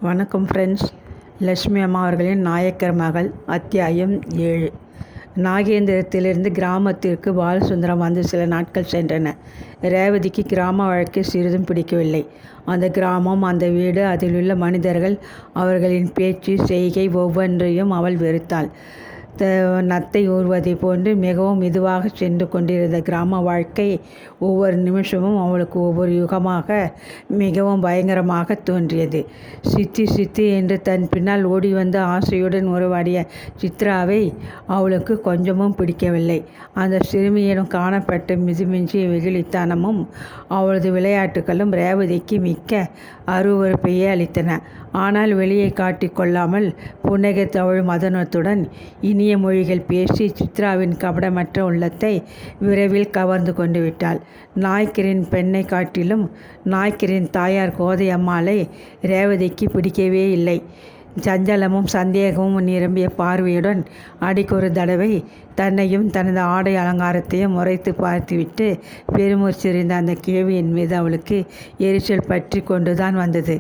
வணக்கம் ஃப்ரெண்ட்ஸ். லட்சுமி அம்மா அவர்களின் நாயக்கர் மகள் அத்தியாயம் 7. நாகேந்திரத்திலிருந்து கிராமத்திற்கு பாலசுந்தரம் வந்து சில நாட்கள் சென்றன. ரேவதிக்கு கிராம வாழ்க்கை சிறிதும் பிடிக்கவில்லை. அந்த கிராமம், அந்த வீடு, அதிலுள்ள மனிதர்கள், அவர்களின் பேச்சு செய்கை ஒவ்வொன்றையும் அவள் வெறுத்தாள். நத்தை ஊறுவதை போன்று மிகவும் மெதுவாக சென்று கொண்டிருந்த கிராம வாழ்க்கை ஒவ்வொரு நிமிஷமும் அவளுக்கு ஒவ்வொரு யுகமாக மிகவும் பயங்கரமாக தோன்றியது. சித்தி சித்தி என்று தன் பின்னால் ஓடி வந்த ஆசையுடன் உறவாடிய சித்ராவை அவளுக்கு கொஞ்சமும் பிடிக்கவில்லை. அந்த சிறுமியிடம் காணப்பட்ட மிதமிஞ்சிய வெகுளித்தனமும் அவளது விளையாட்டுகளும் ரேவதிக்கு மிக்க அருவருப்பையே அளித்தன. ஆனால் வெளியே காட்டிக்கொள்ளாமல் புன்னகை தவழும் மதனத்துடன் இனிய மொழிகள் பேசி சித்ராவின் கபடமற்ற உள்ளத்தை விரைவில் கவர்ந்து கொண்டு விட்டாள். நாய்க்கரின் பெண்ணை காட்டிலும் நாய்க்கரின் தாயார் கோதை அம்மாளை ரேவதிக்கு பிடிக்கவே இல்லை. சஞ்சலமும் சந்தேகமும் நிரம்பிய பார்வையுடன் அடிக்கொரு தடவை தன்னையும் தனது ஆடை அலங்காரத்தையும் முறைத்து பார்த்துவிட்டு பெருமூச்சிருந்த அந்த கேள்வியின் மீது அவளுக்கு எரிச்சல் பற்றி கொண்டுதான் வந்தது.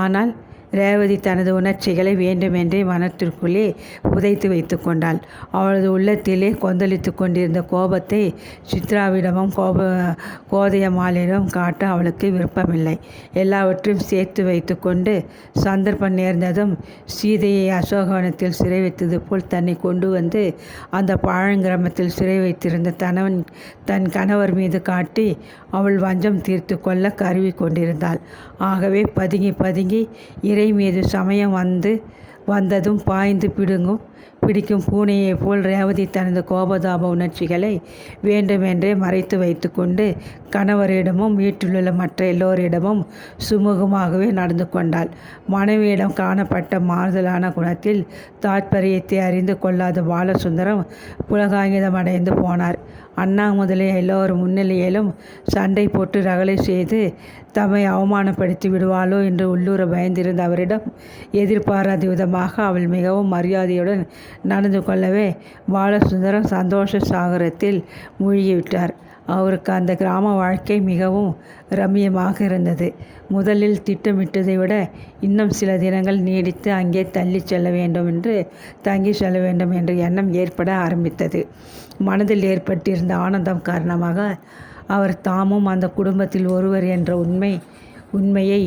ஆனால் ரேவதி தனது உணர்ச்சிகளை வேண்டுமென்றே மனத்திற்குள்ளே புதைத்து வைத்து கொண்டாள். அவளது உள்ளத்திலே கொந்தளித்து கொண்டிருந்த கோபத்தை சித்ராவிடமும் கோதையம்மாளிடம் காட்ட அவளுக்கு விருப்பமில்லை. எல்லாவற்றையும் சேர்த்து வைத்து கொண்டு சந்தர்ப்பம் நேர்ந்ததும் சீதையை அசோகவனத்தில் சிறை வைத்தது போல் தன்னை கொண்டு வந்து அந்த பழங்கிராமத்தில் சிறை வைத்திருந்த தன் கணவர் மீது காட்டி அவள் வஞ்சம் தீர்த்து கொள்ள கருவி கொண்டிருந்தாள். ஆகவே பதுங்கி பதுங்கி இறை மீது சமயம் வந்ததும் பாய்ந்து பிடிக்கும் பூனையைப் போல் ரேவதி தனது கோபதாப உணர்ச்சிகளை வேண்டுமென்றே மறைத்து வைத்து கொண்டு கணவரிடமும் வீட்டிலுள்ள மற்ற எல்லோரிடமும் சுமூகமாகவே நடந்து கொண்டாள். மனைவியிடம் காணப்பட்ட மாறுதலான குணத்தில் தாற்பயத்தை அறிந்து கொள்ளாத பாலசுந்தரம் புலகாங்கிதமடைந்து போனார். அண்ணா முதலிய எல்லோரும் முன்னிலையிலும் சண்டை போட்டு ரகளை செய்து தம்மை அவமானப்படுத்தி விடுவாளோ என்று உள்ளூர பயந்திருந்த அவரிடம் எதிர்பாராத விதமாக அவள் மிகவும் மரியாதையுடன் நடந்து கொள்ளவே பாலசுந்தரம் சந்தோஷ சாகரத்தில் மூழ்கிவிட்டார். அவருக்கு அந்த கிராம வாழ்க்கை மிகவும் ரம்மியமாக இருந்தது. முதலில் திட்டமிட்டதை விட இன்னும் சில தினங்கள் நீடித்து அங்கே தங்கி செல்ல வேண்டும் என்ற எண்ணம் ஏற்பட ஆரம்பித்தது. மனதில் ஏற்பட்டிருந்த ஆனந்தம் காரணமாக அவர் தாமும் அந்த குடும்பத்தில் ஒருவர் என்ற உண்மையை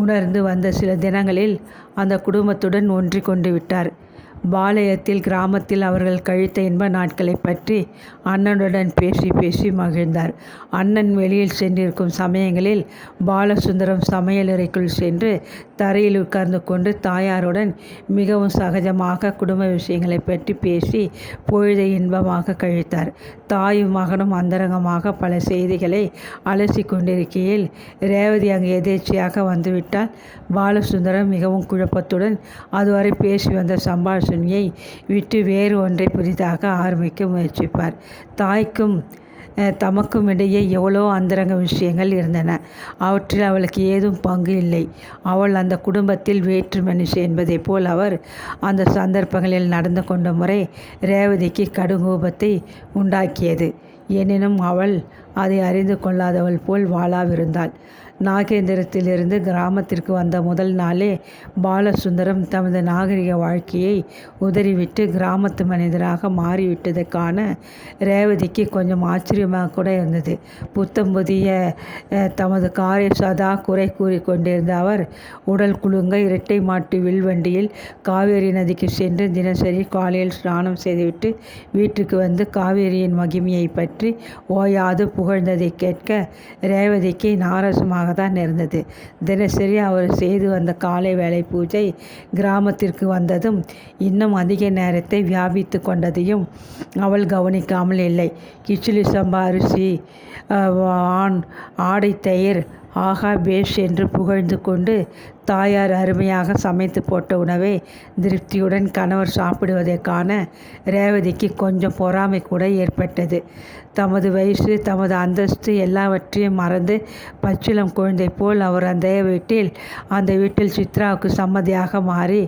உணர்ந்து வந்த சில தினங்களில் அந்த குடும்பத்துடன் ஒன்றி கொண்டு விட்டார். பாளையத்தில் கிராமத்தில் அவர்கள் கழித்த இன்ப நாட்களை பற்றி அண்ணனுடன் பேசி பேசி மகிழ்ந்தார். அண்ணன் வெளியில் சென்றிருக்கும் சமயங்களில் பாலசுந்தரம் சமையலறைக்குள் சென்று தரையில் உட்கார்ந்து கொண்டு தாயாருடன் மிகவும் சகஜமாக குடும்ப விஷயங்களை பற்றி பேசி பொழுதை இன்பமாக கழித்தார். தாயும் மகனும் அந்தரங்கமாக பல செய்திகளை அலசி கொண்டிருக்கையில் ரேவதி அங்கு எதேச்சையாக வந்துவிட்டால் பாலசுந்தரம் மிகவும் குழப்பத்துடன் அதுவரை பேசி வந்த சம்பாஷணையை விட்டு வேறு ஒன்றை புதிதாக ஆரம்பிக்க முயற்சிப்பார். தாய்க்கும் தமக்கும் இடையே எவ்வளோ அந்தரங்க விஷயங்கள் இருந்தன. அவற்றில் அவளுக்கு ஏதும் பங்கு இல்லை. அவள் அந்த குடும்பத்தில் வேற்று மனுஷி என்பதைப் போல் அவர் அந்த சந்தர்ப்பங்களில் நடந்து கொண்ட முறை ரேவதிக்கு கடுங்கோபத்தை உண்டாக்கியது. எனினும் அவள் அதை அறிந்து கொள்ளாதவள் போல் வாளாவிருந்தாள். நாகேந்திரத்திலிருந்து கிராமத்திற்கு வந்த முதல் நாளே பாலசுந்தரம் தமது நாகரிக வாழ்க்கையை உதறிவிட்டு கிராமத்து மனிதராக மாறிவிட்டதற்கான ரேவதிக்கு கொஞ்சம் ஆச்சரியமாக கூட இருந்தது. புத்தம் புதிய தமது காரை சதா குறை கூறி கொண்டிருந்த அவர் உடல் குலுங்க இரட்டை மாட்டு வில்வண்டியில் காவேரி நதிக்கு சென்று தினசரி காலையில் ஸ்நானம் செய்துவிட்டு வீட்டுக்கு வந்து காவேரியின் மகிமையை பற்றி ஓயாது புகழ்ந்ததை கேட்க ரேவதிக்கு நாரசமாக தான் இருந்தது. தினசரி அவர் செய்து வந்த காலை வேலை பூஜை கிராமத்திற்கு வந்ததும் இன்னும் அதிக நேரத்தை வியாபித்து கொண்டதையும் அவள் கவனிக்காமல் இல்லை. கிச்சிலி சம்பா அரிசி, ஆடை தயிர், ஆகா பேஷ் என்று புகழ்ந்து கொண்டு தாயார் அருமையாக சமைத்து போட்ட உணவை திருப்தியுடன் கணவர் சாப்பிடுவதைக் காண ரேவதிக்கு கொஞ்சம் பொறாமை கூட ஏற்பட்டது. தமது வயசு, தமது அந்தஸ்து எல்லாவற்றையும் மறந்து பச்சிளம் குழந்தை போல் அவர் அந்த வீட்டில் சித்ராவுக்கு சம்மதியாக மாறி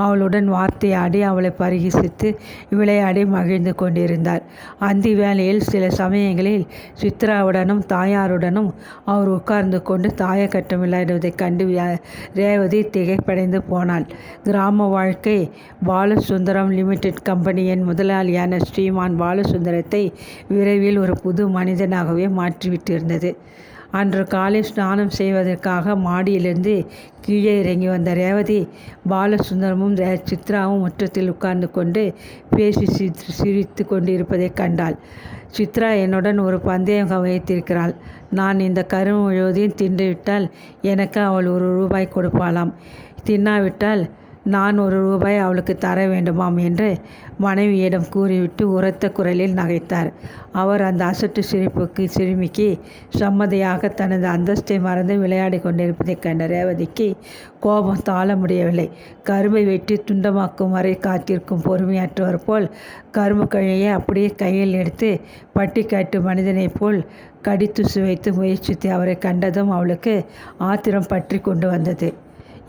அவளுடன் வார்த்தையாடி அவளை பரிகசித்து விளையாடி மகிழ்ந்து கொண்டிருந்தார். அந்தி வேளையில் சில சமயங்களில் சித்ராவுடனும் தாயாருடனும் அவர் உட்கார்ந்து கொண்டு தாயக்கட்டம் விளையாடுவதைக் கண்டு ரேவதி திகைப்படைந்து போனாள். கிராம வாழ்க்கை பாலசுந்தரம் லிமிடெட் கம்பெனியின் முதலாளியான ஸ்ரீமான் பாலசுந்தரத்தை விரைவில் ஒரு புது மனிதனாகவே மாற்றிவிட்டிருந்தது. அன்று காலை ஸ்நானம் செய்வதற்காக மாடியிலிருந்து கீழே இறங்கி வந்த ரேவதி பாலசுந்தரமும் சித்ராவும் முற்றத்தில் உட்கார்ந்து கொண்டு பேசி சிரித்து கொண்டிருப்பதை கண்டாள். சித்ரா என்னுடன் ஒரு பந்தயம் வைத்திருக்கிறாள். நான் இந்த கரும்பு முழுவதையும் தின்றுவிட்டால் எனக்கு அவள் ₹1 கொடுப்பாளாம். தின்னாவிட்டால் நான் ₹1 அவளுக்கு தர வேண்டுமாம் என்று மனைவியிடம் கூறிவிட்டு உரத்த குரலில் நகைத்தார். அவர் அந்த அசட்டு சிறுமிக்கு சம்மதியாக தனது அந்தஸ்தை மறந்து விளையாடி கொண்டிருப்பதைக் கண்ட ரேவதிக்கு கோபம் தாழ முடியவில்லை. கரும்பை வெட்டி துண்டமாக்கும் வரை காத்திருக்கும் பொறுமையற்றவர் போல் கரும்பு கழியை அப்படியே கையில் எடுத்து பட்டிக்காட்டு மனிதனைப் போல் கடித்து சுவைத்து முயற்சித்து அவரை கண்டதும் அவளுக்கு ஆத்திரம் பற்றி கொண்டு வந்தது.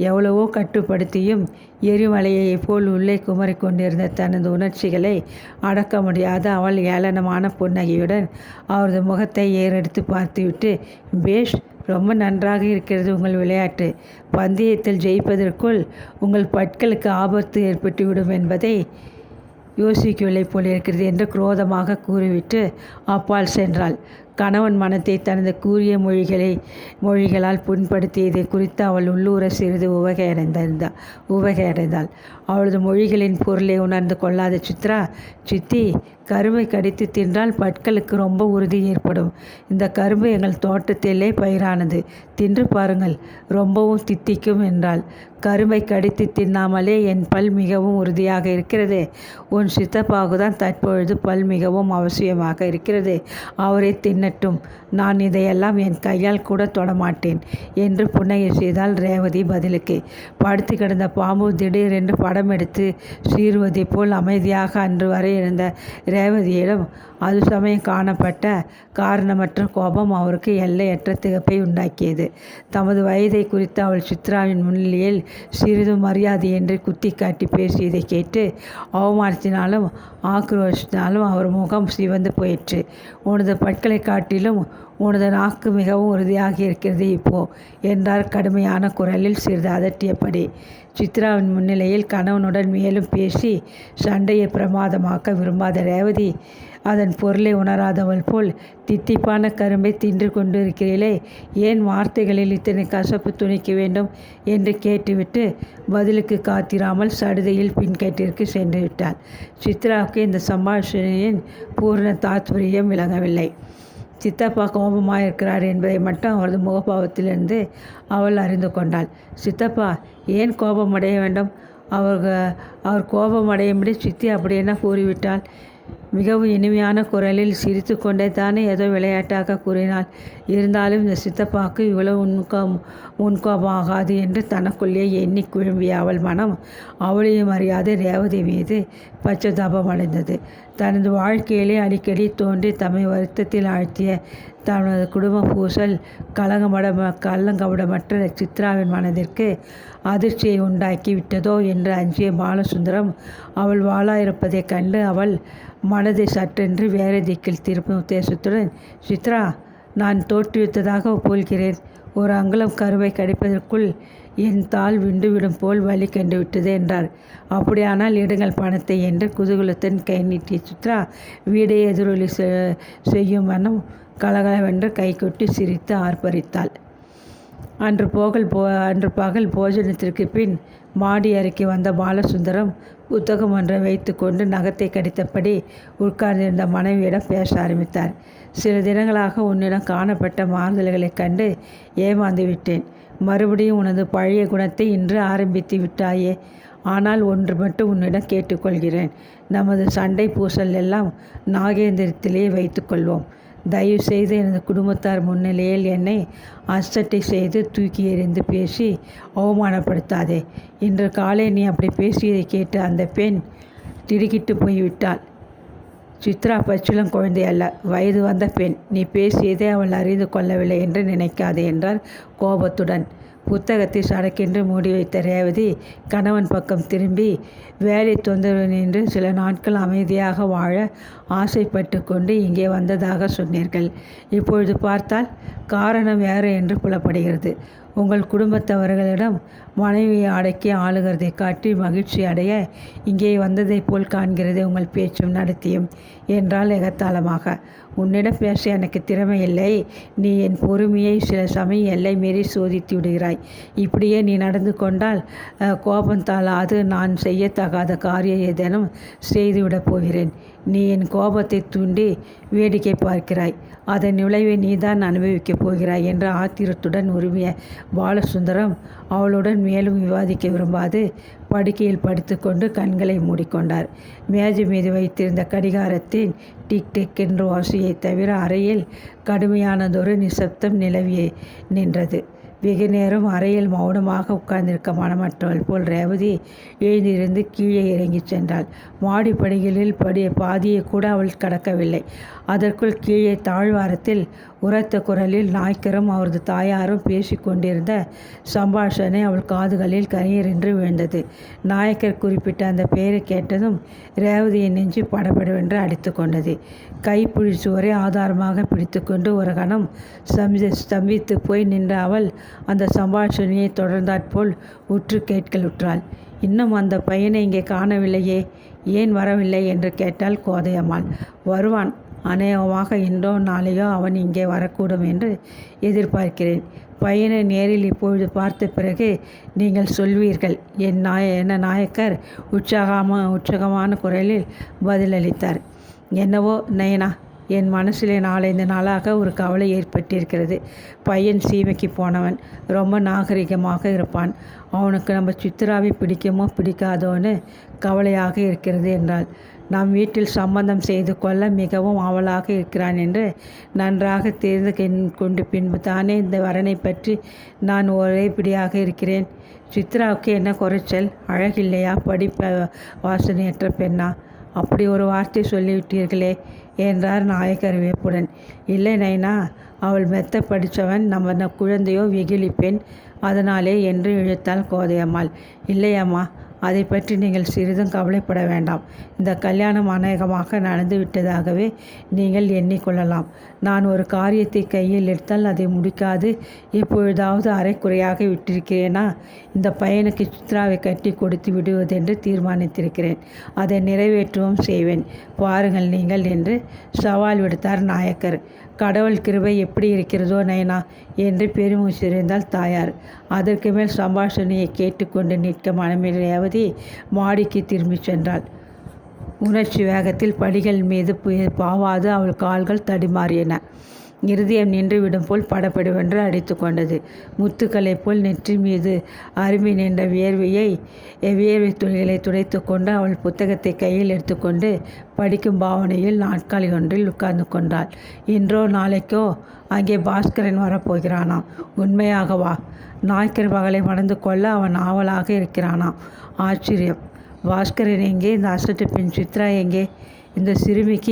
எவ்வளவோ கட்டுப்படுத்தியும் எரிமலையைப் போல் உள்ளே குமரி கொண்டிருந்த தனது உணர்ச்சிகளை அடக்க முடியாத அவள் ஏளனமான புன்னகையுடன் அவரது முகத்தை ஏறெடுத்து பார்த்துவிட்டு, பேஷ், ரொம்ப நன்றாக இருக்கிறது உங்கள் விளையாட்டு. பந்தயத்தில் ஜெயிப்பதற்குள் உங்கள் பற்களுக்கு ஆபத்து ஏற்பட்டுவிடும் என்பதை யோசிக்கவில்லை போலிருக்கிறது என்று குரோதமாக கூறிவிட்டு அப்பால் சென்றாள். கணவன் மனத்தை தனது கூறிய மொழிகளால் புண்படுத்தியதை குறித்து அவள் உள்ளூர சிறிது உவகையடைந்தாள். அவளது மொழிகளின் பொருளை உணர்ந்து கொள்ளாத சித்ரா, சித்தி, கரும்பை கடித்து தின்றால் பற்களுக்கு ரொம்ப உறுதி ஏற்படும். இந்த கரும்பு எங்கள் தோட்டத்திலே பயிரானது. தின்று பாருங்கள், ரொம்பவும் தித்திக்கும் என்றாள். கரும்பை கடித்து தின்னாமலே என் பல் மிகவும் உறுதியாக இருக்கிறது. உன் சித்தப்பாவுக்குதான் தற்பொழுது பல் மிகவும் அவசியமாக இருக்கிறது. அவரை தின்னட்டும். நான் இதையெல்லாம் என் கையால் கூட தொடமாட்டேன் என்று புன்னகை செய்தாள் ரேவதி பதிலுக்கு. படுத்து கிடந்த பாம்பு திடீரென்று படம் எடுத்து சீறுவதை போல் அமைதியாக அன்று வரை இருந்த ரேவதியிடம் அது சமயம் காணப்பட்ட காரணமற்ற கோபம் அவருக்கு எல்லையற்ற திகைப்பை உண்டாக்கியது. தமது வயதை குறித்து அவள் சித்ராவின் முன்னிலையில் சிறிதும் மரியாதையின்றி குத்தி காட்டி பேசியதை கேட்டு அவமானத்தினாலும் ஆக்ரோஷத்தினாலும் அவர் முகம் சிவந்து போயிற்று. உனது பற்களை காட்டிலும் உனது நாக்கு மிகவும் உறுதியாக இருக்கிறது இப்போ என்றார் கடுமையான குரலில் சிறிது அதட்டியபடி. சித்ராவின் முன்னிலையில் கணவனுடன் மேலும் பேசி சண்டையை பிரமாதமாக்க விரும்பாத ரேவதி அதன் பொருளை உணராதவள் போல், தித்திப்பான கரும்பை தின்று கொண்டிருக்கிறீளே, ஏன் வார்த்தைகளில் இத்தனை கசப்பு துணிக்க வேண்டும் என்று கேட்டுவிட்டு பதிலுக்கு காத்திராமல் சடுதையில் பின்கேட்டிற்கு சென்று விட்டாள். சித்ராவுக்கு இந்த சம்பாஷணையின் பூர்ண தாத்பரியம் விளங்கவில்லை. சித்தப்பா கோபமாக இருக்கிறார் என்பதை மட்டும் அவரது முகபாவத்திலிருந்து அவள் அறிந்து கொண்டாள். சித்தப்பா ஏன் கோபமடைய வேண்டும்? அவர் கோபமடையும்படி சித்தி அப்படி என்ன கூறிவிட்டாள்? மிகவும் இனிமையான குரலில் சிரித்து கொண்டே தானே ஏதோ விளையாட்டாக கூறினாள். இருந்தாலும் இந்த சித்தப்பாவுக்கு இவ்வளவு முன்கோபமாகாது என்று தனக்குள்ளே எண்ணி குழும்பிய அவள் மனம் அவளையும் அறியாத ரேவதி மீது பச்சதாபம் அடைந்தது. தனது வாழ்க்கையிலே அடிக்கடி தோன்றி தம்மை வருத்தத்தில் ஆழ்த்திய தனது குடும்ப பூசல் கள்ளங்கபடமற்ற சித்ராவின் மனதிற்கு அதிர்ச்சியை உண்டாக்கி விட்டதோ என்று அஞ்சிய பாலசுந்தரம் அவள் வாளாயிருப்பதைக் கண்டு அவள் மனதை சற்றென்று வேறு திக்கில் திருப்பும் உத்தேசத்துடன், சித்ரா, நான் தோற்றுவித்ததாக ஒப்புக்கொள்கிறேன். ஒரு அங்குலம் கருவை கடிப்பதற்குள் என் தாள் விண்டுவிடும் போல் வலி கண்டுவிட்டது என்றார். அப்படியானால் எடுங்கள் பணத்தை என்று குதூகலத்துடன் கை நீட்டிய சித்ரா வீடை எதிரொலி செய்யும் வண்ணம் கலகலவென்று கைகொட்டி சிரித்து ஆர்ப்பரித்தாள். அன்று பகல் போஜனத்திற்கு பின் மாடி அறைக்கு வந்த பாலசுந்தரம் புத்தகம் ஒன்றை வைத்து கொண்டு நகத்தை கடித்தபடி உட்கார்ந்திருந்த மனைவியிடம் பேச ஆரம்பித்தார். சில தினங்களாக உன்னிடம் காணப்பட்ட மாறுதல்களைக் கண்டு ஏமாந்து விட்டேன். மறுபடியும் உனது பழைய குணத்தை இன்று ஆரம்பித்து விட்டாயே. ஆனால் ஒன்று மட்டும் உன்னிடம் கேட்டுக்கொள்கிறேன். நமது சண்டை பூசல் எல்லாம் நாகேந்திரத்திலே வைத்துக்கொள்வோம். தயவு செய்து எனது குடும்பத்தார் முன்னிலையில் என்னை அசட்டை செய்து தூக்கி எறிந்து பேசி அவமானப்படுத்தாதே. இன்று காலை நீ அப்படி பேசியதை கேட்டு அந்த பெண் திடுக்கிட்டு போய்விட்டாள். சித்ரா பச்சிளம் குழந்தை அல்ல, வயது வந்த பெண். நீ பேசியதை அவள் அறிந்து கொள்ளவில்லை என்று நினைக்காதே என்றார் கோபத்துடன். புத்தகத்தை சடக்கென்று மூடி வைத்த ரேவதி கணவன் பக்கம் திரும்பி, வேலை தொந்தரவு நின்று சில நாட்கள் அமைதியாக வாழ ஆசைப்பட்டு கொண்டு இங்கே வந்ததாக சொன்னீர்கள். இப்பொழுது பார்த்தால் காரணம் வேறு என்று புலப்படுகிறது. உங்கள் குடும்பத்தவர்களிடம் மனைவியை அடக்கி ஆளுகிறதை காட்டி மகிழ்ச்சி அடைய இங்கே வந்ததைப் போல் காண்கிறது உங்கள் பேச்சும் நடத்தியும் என்றால் எகத்தாளமாக. உன்னிடம் பேச எனக்கு திறமை இல்லை. நீ என் பொறுமையை சில சமயம் எல்லை மீறி சோதித்து விடுகிறாய். இப்படியே நீ நடந்து கொண்டால் கோபம் தாளாது நான் செய்யத்தகாத காரியம் ஏதேனும் செய்துவிடப் போகிறேன். நீ என் கோபத்தை தூண்டி வேடிக்கை பார்க்கிறாய். அதன் விளைவை நீதான் அனுபவிக்கப் போகிறாய் என்ற ஆத்திரத்துடன் உரிமைய பாலசுந்தரம் அவளுடன் மேலும் விவாதிக்க விரும்பாது படுக்கையில் படுத்துக்கொண்டு கண்களை மூடிக்கொண்டார். மேஜை மீது வைத்திருந்த கடிகாரத்தின் டிக் டிக் என்ற ஓசையை தவிர அறையில் கடுமையானதொரு நிசப்தம் நிலவியே நின்றது. வெகு நேரம் அறையில் மௌனமாக உட்கார்ந்திருக்க மனமற்றவள் போல் ரேவதி எழுந்திருந்து கீழே இறங்கி சென்றாள். மாடிப்படிகளில் பாதியை கூட அவள் கடக்கவில்லை. அதற்குள் கீழே தாழ்வாரத்தில் உரத்த குரலில் நாய்க்கரும் அவரது தாயாரும் பேசி கொண்டிருந்த சம்பாஷணை அவள் காதுகளில் கண்ணீரென்று விழுந்தது. நாயக்கர் குறிப்பிட்ட அந்த பெயரை கேட்டதும் ரேவதியின் நெஞ்சு படபடவென்று அடித்து கொண்டது. கைப்பிடி சுவரை ஆதாரமாக பிடித்துக்கொண்டு ஒரு கணம் ஸ்தம்பித்து போய் நின்ற அவள் அந்த சம்பாஷணையை தொடர்ந்தாற்போல் உற்று கேட்கலுற்றாள். இன்னும் அந்த பையனை இங்கே காணவில்லையே, ஏன் வரவில்லை என்று கேட்டாள் கோதையம்மாள். வருவான், அநேகமாக இன்றோ நாளையோ அவன் இங்கே வரக்கூடும் என்று எதிர்பார்க்கிறேன். பையனை நேரில் இப்பொழுது பார்த்த பிறகு நீங்கள் சொல்வீர்கள் என நாயக்கர் உற்சாகமான குரலில் பதிலளித்தார். என்னவோ நயனா, என் மனசில் 4-5 நாளாக ஒரு கவலை ஏற்பட்டிருக்கிறது. பையன் சீமைக்கு போனவன், ரொம்ப நாகரிகமாக இருப்பான். அவனுக்கு நம்ம சித்ராவை பிடிக்குமோ பிடிக்காதோன்னு கவலையாக இருக்கிறது என்றாள். நம் வீட்டில் சம்பந்தம் செய்து கொள்ள மிகவும் ஆவலாக இருக்கிறான் என்று நன்றாக தெரிந்து கொண்டு பின்பு தானே இந்த வரனை பற்றி நான் ஒரே பிடியாக இருக்கிறேன். சித்ராவுக்கு என்ன குறைச்சல்? அழகில்லையா? படிப்ப வாசனையற்ற பெண்ணா? அப்படி ஒரு வார்த்தை சொல்லிவிட்டீர்களே என்றார் நாயக்கர் வியப்புடன். இல்லை நைனா, அவள் மெத்த படித்தவன், நம்ம குழந்தையோ வெகுளி பெண், அதனாலே என்று இழுத்தாள் கோதையம்மாள். இல்லையம்மா, அதை பற்றி நீங்கள் சிறிதும் கவலைப்பட வேண்டாம். இந்த கல்யாணம் அநேகமாக நடந்து விட்டதாகவே நீங்கள் எண்ணிக்கொள்ளலாம். நான் ஒரு காரியத்தை கையில் எடுத்தால் அதை முடிக்காது எப்பொழுதாவது அரைக்குறையாக விட்டிருக்கிறேனா? இந்த பையனுக்கு சித்ராவை கட்டி கொடுத்து விடுவதென்று தீர்மானித்திருக்கிறேன். அதை நிறைவேற்றவும் செய்வேன். பாருங்கள் நீங்கள் என்று சவால் விடுத்தார் நாயக்கர். கடவுள் கிருபை எப்படி இருக்கிறதோ நயனா என்று பெருமூச்சிருந்தாள் தாயார். அதற்கு மேல் சம்பாஷணையை கேட்டுக்கொண்டு நிற்க மனமில் ரேவதி மாடிக்கு திரும்பிச் சென்றாள். உணர்ச்சி வேகத்தில் படிகள் மீது பாவாது அவள் கால்கள் தடிமாறியன. இருதயம் நின்றுவிடும் போல் படபடுவென்று அடித்து கொண்டது. முத்துக்களை போல் நெற்றி மீது அரும்பி நின்ற வேர்வை துளிகளை துடைத்து கொண்டு அவள் புத்தகத்தை கையில் எடுத்துக்கொண்டு படிக்கும் பாவனையில் நாட்காலி ஒன்றில் உட்கார்ந்து கொண்டாள். இன்றோ நாளைக்கோ அங்கே பாஸ்கரன் வரப்போகிறானாம். உண்மையாகவா? நாய்க்கர் மகளை மணந்து கொள்ள அவன் ஆவலாக இருக்கிறானாம். ஆச்சரியம்! பாஸ்கரன் எங்கே? இந்த அசட்டு பெண் சித்ரா எங்கே? இந்த சிறுமிக்கு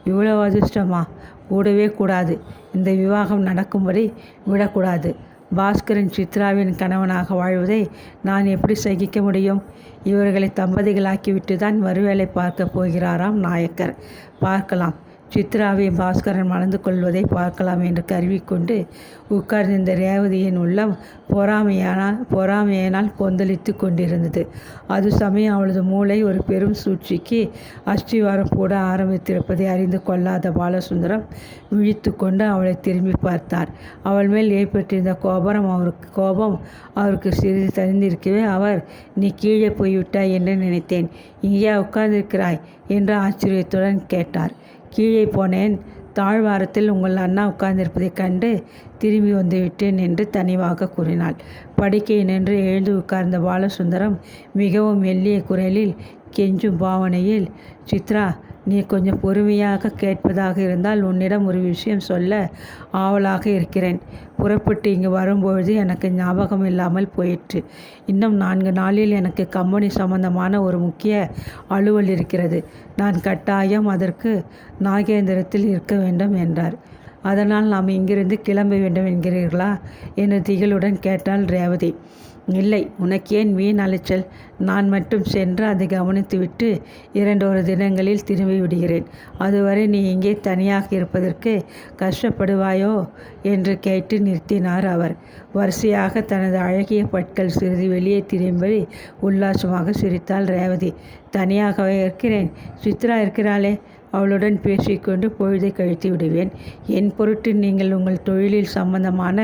இவ்வளவு அதிர்ஷ்டமா? கூடவே கூடாது. இந்த விவாகம் நடக்கும்படி விடக்கூடாது. பாஸ்கரன் சித்ராவின் கணவனாக வாழ்வதை நான் எப்படி சகிக்க முடியும்? இவர்களை தம்பதிகளாக்கிவிட்டு தான் மறுவேளை பார்க்க போகிறாராம் நாயக்கர். பார்க்கலாம், சித்ராவை பாஸ்கரன் மணந்து கொள்வதை பார்க்கலாம் என்று கருவிக்கொண்டு உட்கார்ந்திருந்த ரேவதியின் உள்ளம் பொறாமையினால் கொந்தளித்து கொண்டிருந்தது. அது சமயம் அவளது மூளை ஒரு பெரும் சூழ்ச்சிக்கு அஸ்திவாரம் போட ஆரம்பித்திருப்பதை அறிந்து கொள்ளாத பாலசுந்தரம் விழித்து கொண்டு அவளை திரும்பி பார்த்தார். அவள் மேல் ஏற்பட்டிருந்த கோபம் அவருக்கு சிறிது தணிந்திருக்கவே அவர், நீ கீழே போய்விட்டாய் என்று நினைத்தேன். இங்கே உட்கார்ந்திருக்கிறாய் என்று ஆச்சரியத்துடன் கேட்டார். கீழே போனேன். தாழ்வாரத்தில் உங்கள் அண்ணா உட்கார்ந்திருப்பதைக் கண்டு திரும்பி வந்துவிட்டேன் என்று தனிவாக கூறினாள். படுக்கையை நின்று எழுந்து உட்கார்ந்த பாலசுந்தரம் மிகவும் மெல்லிய குரலில் கெஞ்சும் பாவனையில், சித்ரா, நீ கொஞ்சம் பொறுமையாக கேட்பதாக இருந்தால் உன்னிடம் ஒரு விஷயம் சொல்ல ஆவலாக இருக்கிறேன். புறப்பட்டு இங்கு வரும்பொழுது எனக்கு ஞாபகம் இல்லாமல் போயிற்று. இன்னும் 4 நாளில் எனக்கு கம்பெனி சம்பந்தமான ஒரு முக்கிய அலுவல் இருக்கிறது. நான் கட்டாயம் அதற்கு நாகேந்திரத்தில் இருக்க வேண்டும் என்றார். அதனால் நாம் இங்கிருந்து கிளம்ப வேண்டும் என்கிறீர்களா என்று திகளுடன் கேட்டாள் ரேவதி. இல்லை, உனக்கேன் வீண் அலைச்சல்? நான் மட்டும் சென்று அதை கவனித்துவிட்டு 2 தினங்களில் திரும்பி விடுகிறேன். அதுவரை நீ இங்கே தனியாக இருப்பதற்கு கஷ்டப்படுவாயோ என்று கேட்டு நிறுத்தினார் அவர். வரிசையாக தனது அழகிய பற்கள் சிறிது வெளியே திரும்பி உல்லாசமாக சிரித்தாள் ரேவதி. தனியாகவே இருக்கிறேன், சித்ரா இருக்கிறாளே, அவளுடன் பேசிக்கொண்டு பொழுதை கழித்து விடுவேன். என் பொருட்டு நீங்கள் உங்கள் தொழிலில் சம்பந்தமான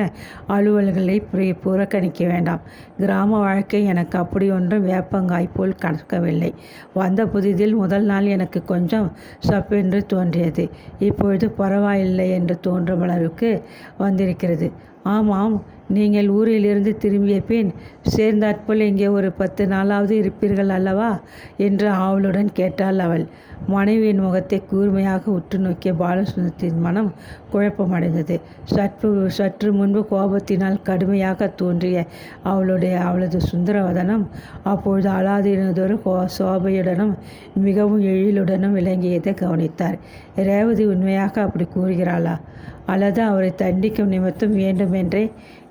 அலுவல்களை புறக்கணிக்க வேண்டாம். கிராம வாழ்க்கை எனக்கு அப்படி ஒன்றும் வேப்பங்காய் போல் கணக்கவில்லை. வந்த புதிதில் முதல் நாள் எனக்கு கொஞ்சம் சப்பென்று தோன்றியது. இப்பொழுது பரவாயில்லை என்று தோன்றும் அளவுக்கு வந்திருக்கிறது. ஆமாம், நீங்கள் ஊரிலிருந்து திரும்பிய பின் சேர்ந்தாற்போல் இங்கே ஒரு 10 நாளாவது இருப்பீர்கள் அல்லவா என்று ஆவலுடன் கேட்டாள் அவள். மனைவியின் முகத்தை கூர்மையாக உற்று நோக்கிய பாலசுந்தரத்தின் மனம் குழப்பமடைந்தது. சற்று முன்பு கோபத்தினால் கடுமையாக தோன்றிய அவளது சுந்தரவதனம் அப்பொழுது அலாதினதொரு சோபையுடனும் மிகவும் எழிலுடனும் விளங்கியதை கவனித்தார். ரேவதி உண்மையாக அப்படி கூறுகிறாளா, அல்லது அவரை தண்டிக்கும் நிமித்தம் வேண்டுமென்றே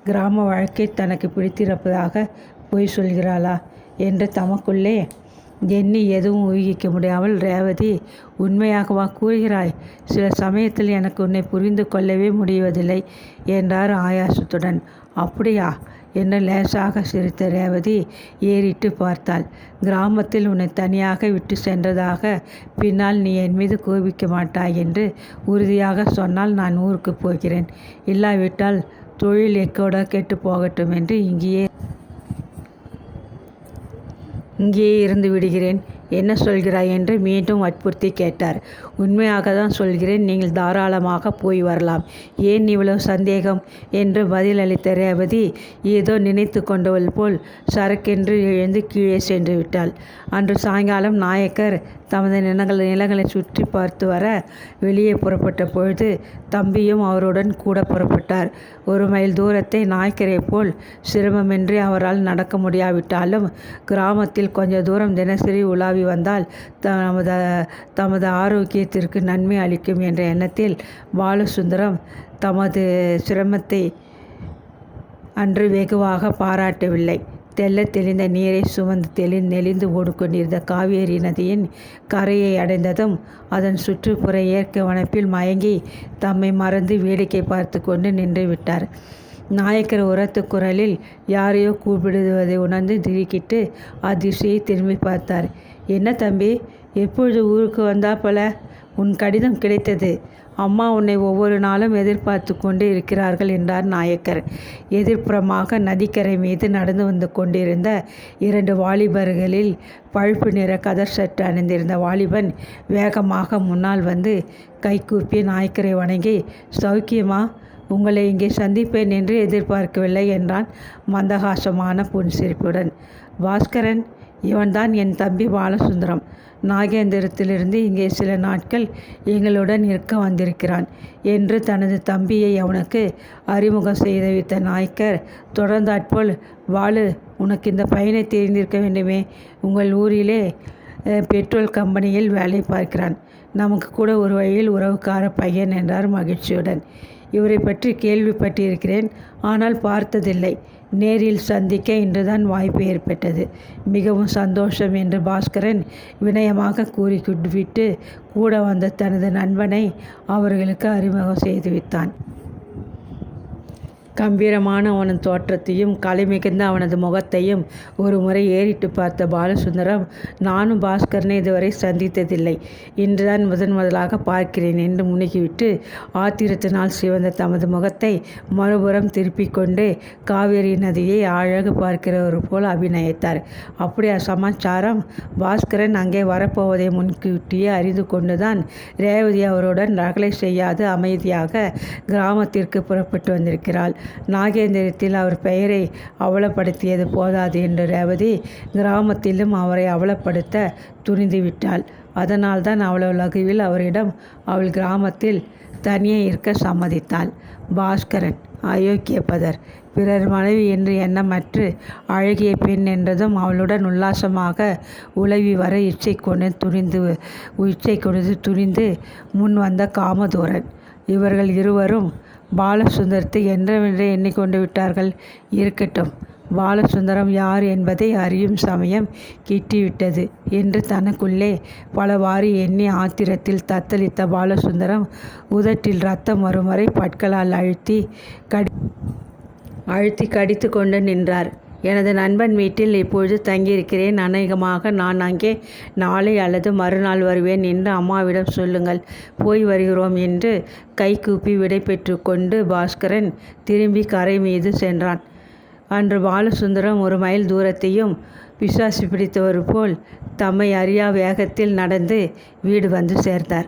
கிராம வாழ்க்கை தனக்கு பிடித்திருப்பதாக பொய் சொல்கிறாளா என்று தமக்குள்ளே எண்ணி எதுவும் ஊகிக்க முடியாமல், ரேவதி, உண்மையாகவா கூறுகிறாய்? சில சமயத்தில் எனக்கு உன்னை புரிந்து கொள்ளவே முடிவதில்லை என்றார் ஆயாசத்துடன். அப்படியா என்று லேசாக சிரித்த ரேவதி ஏறிட்டு பார்த்தாள். கிராமத்தில் உன்னை தனியாக விட்டு சென்றதாக பின்னால் நீ என் மீது கோபிக்க மாட்டாய் என்று உறுதியாக சொன்னால் நான் ஊருக்கு போகிறேன். இல்லாவிட்டால் தொழில் எக்கோட கெட்டு போகட்டும் என்று இங்கேயே இருந்து விடுகிறேன். என்ன சொல்கிறாய் என்று மீண்டும் வற்புறுத்தி கேட்டார். உண்மையாக தான் சொல்கிறேன், நீங்கள் தாராளமாக போய் வரலாம். ஏன் இவ்வளவு சந்தேகம் என்று பதிலளித்த ரேவதி ஏதோ நினைத்து கொண்டவள் போல் சரக்கென்று எழுந்து கீழே சென்று விட்டாள். அன்று சாயங்காலம் நாயக்கர் தமது நிலங்களை சுற்றி பார்த்து வர வெளியே புறப்பட்ட பொழுது தம்பியும் அவருடன் கூட புறப்பட்டார். 1 மைல் தூரத்தை நாயக்கரை போல் சிரமமின்றி அவரால் நடக்க முடியாவிட்டாலும் கிராமத்தில் கொஞ்ச தூரம் தினசரி உலாவி வந்தால் தமது ஆரோக்கியத்திற்கு நன்மை அளிக்கும் என்ற எண்ணத்தில் பாலசுந்தரம் தமது சிரமத்தை அன்று வெகுவாக பாராட்டவில்லை. தெள்ளத் தெளிந்த நீரை சுமந்து நெளிந்து ஓடிக்கொண்டிருந்த காவேரி நதியின் கரையை அடைந்ததும் அதன் சுற்றுப்புற இயற்கை வனப்பில் மயங்கி தம்மை மறந்து வேடிக்கை பார்த்து கொண்டு நின்று விட்டார். நாயக்கர் உரத்த குரலில் யாரையோ கூப்பிடுவதை உணர்ந்து திடுக்கிட்டு அதிர்ச்சியை திரும்பி பார்த்தார். என்ன தம்பி, எப்பொழுது ஊருக்கு வந்தா போல? உன் கடிதம் கிடைத்தது. அம்மா உன்னை ஒவ்வொரு நாளும் எதிர்பார்த்து கொண்டு இருக்கிறார்கள் என்றார் நாயக்கர். எதிர்ப்புறமாக நதிக்கரை மீது நடந்து வந்து கொண்டிருந்த 2 வாலிபர்களில் பழுப்பு நிற கதர் சட்டை அணிந்திருந்த வாலிபன் வேகமாக முன்னால் வந்து கைகூப்பி நாயக்கரை வணங்கி, சௌக்கியமா? உங்களை இங்கே சந்திப்பேன் என்று எதிர்பார்க்கவில்லை என்றான் மந்தகாசமான புன்சிரிப்புடன். பாஸ்கரன், இவன்தான் என் தம்பி பாலசுந்தரம். நாகேந்திரத்திலிருந்து இங்கே சில நாட்கள் எங்களுடன் இருக்க வந்திருக்கிறான் என்று தனது தம்பியை அவனுக்கு அறிமுகம் செய்து வைத்த நாயக்கர் தொடர்ந்தாற்போல், பாலு, உனக்கு இந்த பையனை தெரிந்திருக்க வேண்டுமே. உங்கள் ஊரிலே பெட்ரோல் கம்பெனியில் வேலை பார்க்கிறான். நமக்கு கூட ஒரு வழியில் உறவுக்கார பையன் என்றார் மகிழ்ச்சியுடன். இவரை பற்றி கேள்விப்பட்டிருக்கிறேன், ஆனால் பார்த்ததில்லை. நேரில் சந்திக்க இன்றுதான் வாய்ப்பு ஏற்பட்டது. மிகவும் சந்தோஷம் என்று பாஸ்கரன் வினயமாக கூறிவிட்டு கூட வந்த தனது நண்பனை அவர்களுக்கு அறிமுகம் செய்து வைத்தான். கம்பீரமான அவனது தோற்றத்தையும் கலை மிகுந்த அவனது முகத்தையும் ஒரு முறை ஏறிட்டு பார்த்த பாலசுந்தரம், நானும் பாஸ்கரனை இதுவரை சந்தித்ததில்லை, இன்றுதான் முதலாக பார்க்கிறேன் என்று முணுகிவிட்டு ஆத்திரத்தினால் சிவந்த தமது முகத்தை மறுபுறம் திருப்பிக் கொண்டு காவேரி நதியை அழகு பார்க்கிறவர் போல் அபிநயித்தார். அப்படியா சமாச்சாரம்? பாஸ்கரன் அங்கே வரப்போவதை முன்கூட்டியே அறிந்து கொண்டுதான் ரேவதி அவருடன் ரகளை செய்யாது அமைதியாக கிராமத்திற்கு புறப்பட்டு வந்திருக்கிறாள். நாகேந்திரத்தில் அவர் பெயரை அவலப்படுத்தியது போதாது என்று ரேவதி கிராமத்திலும் அவரை அவலப்படுத்த துணிந்து விட்டாள். அதனால்தான் அவ்வளவு லகுவில் அவரிடம் அவள் கிராமத்தில் தனியே இருக்க சம்மதித்தாள். பாஸ்கரன் அயோக்கியப்பதர், பிறர் மனைவி என்று எண்ணமற்று அழகிய பெண் என்றதும் அவளுடன் உல்லாசமாக உலவி வர இச்சை கொண்டு துணிந்து முன் வந்த காமதூரன். இவர்கள் இருவரும் பாலசுந்தரத்தை என்றென்றே எண்ணிக்கொண்டு விட்டார்கள். இருக்கட்டும், பாலசுந்தரம் யார் என்பதை அறியும் சமயம் கிட்டிவிட்டது என்று தனக்குள்ளே பலவாறு எண்ணி ஆத்திரத்தில் தத்தளித்த பாலசுந்தரம் உதட்டில் ரத்தம் வரும் வரை பற்களால் அழுத்தி கடித்து கொண்டு நின்றார். எனது நண்பன் வீட்டில் இப்பொழுது தங்கியிருக்கிறேன். அநேகமாக நான் அங்கே நாளை அல்லது மறுநாள் வருவேன் என்று அம்மாவிடம் சொல்லுங்கள். போய் வருகிறோம் என்று கைகூப்பி விடை பெற்று கொண்டு பாஸ்கரன் திரும்பி கரை மீது சென்றான். அன்று பாலசுந்தரம் 1 மைல் தூரத்தையும் பிசாசு பிடித்தவர் போல் தம்மை அறியா வேகத்தில் நடந்து வீடு வந்து சேர்ந்தார்.